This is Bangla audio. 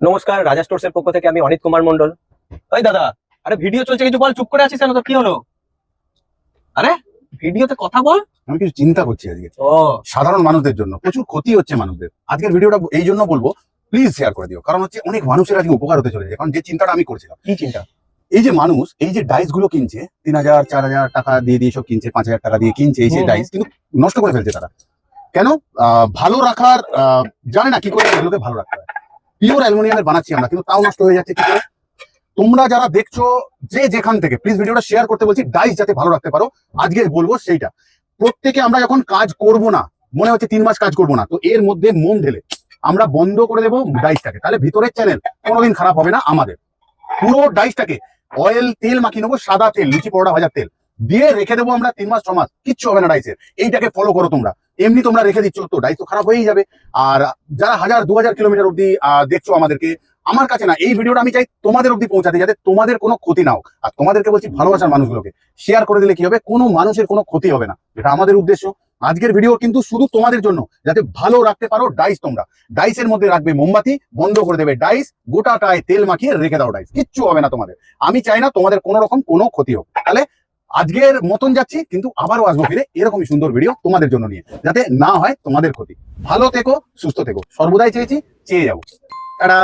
নমস্কার, রাজা স্টোরসের পক্ষ থেকে আমি অনিত কুমার মন্ডল। ওই দাদা, আরে ভিডিও চলছে, কিছু বল। চুপ করে আছিস কেন? তো কি হলো? আরে ভিডিওতে কথা বল। আমি কিছু চিন্তা করছি আজকে ও সাধারণ মানুষদের জন্য প্রচুর ক্ষতি হচ্ছে মানুষদের। আজকের ভিডিওটা এই জন্য বলবো, প্লিজ শেয়ার করে দিও, কারণ হচ্ছে অনেক মানুষের আজকে উপকার হতে চলেছে। কারণ যে চিন্তাটা আমি করছিলাম, কি চিন্তা? এই যে মানুষ এই যে ডাইস গুলো কিনছে 3,000 4,000 টাকা দিয়ে সব কিনছে, 5,000 টাকা দিয়ে কিনছে এই যে ডাইস, কিন্তু নষ্ট করে ফেলছে তারা। কেন? ভালো রাখার জানে না কি করে এগুলোকে ভালো রাখতে হয়। পিওর অ্যালুমিনিয়ামের বানাচ্ছি আমরা, কিন্তু তাও নষ্ট হয়ে যাচ্ছে কি করে। তোমরা যারা দেখছো যে যেখান থেকে, প্লিজ ভিডিওটা শেয়ার করতে বলছি, ডাইস যাতে ভালো রাখতে পারো। আজকে বলবো সেইটা। প্রত্যেকে আমরা যখন কাজ করব না, মনে হচ্ছে 3 মাস কাজ করব না, তো এর মধ্যে মোম ঢেলে আমরা বন্ধ করে দেবো ডাইসটাকে, তাহলে ভিতরের চ্যানেল কোনোদিন খারাপ হবে না। আমাদের পুরো ডাইসটাকে অয়েল তেল মাখিয়ে নেবো, সাদা তেল, লুচি পরোটা ভাজার তেল দিয়ে রেখে দেবো আমরা 3 মাস 6 মাস, কিচ্ছু হবে না ডাইসের। এইটাকে ফলো করো তোমরা। এমনি তোমরা রেখে দিচ্ছ তো ডাইস তো খারাপ হয়েই যাবে। আর যারা 1000-2000 কিলোমিটার অব্দি দেখছো আমাদেরকে, আমার কাছে না, এই ভিডিওটা আমি চাই তোমাদের অব্দি পৌঁছাতে, যাতে তোমাদের কোনো ক্ষতি না হোক। আর তোমাদেরকে বলছি, ভালোবাসার মানুষগুলোকে শেয়ার করে দিলে কি হবে, কোনো মানুষের কোনো ক্ষতি হবে না, এটা আমাদের উদ্দেশ্য। আজকের ভিডিও কিন্তু শুধু তোমাদের জন্য, যাতে ভালো রাখতে পারো ডাইস। তোমরা ডাইসের মধ্যে রাখবে মোমবাতি, বন্ধ করে দেবে ডাইস, গোটাটায় তেল মাখিয়ে রেখে দাও ডাইস, কিচ্ছু হবে না তোমাদের। আমি চাই না তোমাদের কোনো রকম কোনো ক্ষতি হোক। তাহলে আজকের মতন যাচ্ছি, কিন্তু আবারও আসবো ফিরে এরকমই সুন্দর ভিডিও তোমাদের জন্য নিয়ে, যাতে না হয় তোমাদের ক্ষতি। ভালো থেকো, সুস্থ থেকো, সর্বদাই চেয়েছি, চেয়ে যাবো। টাটা।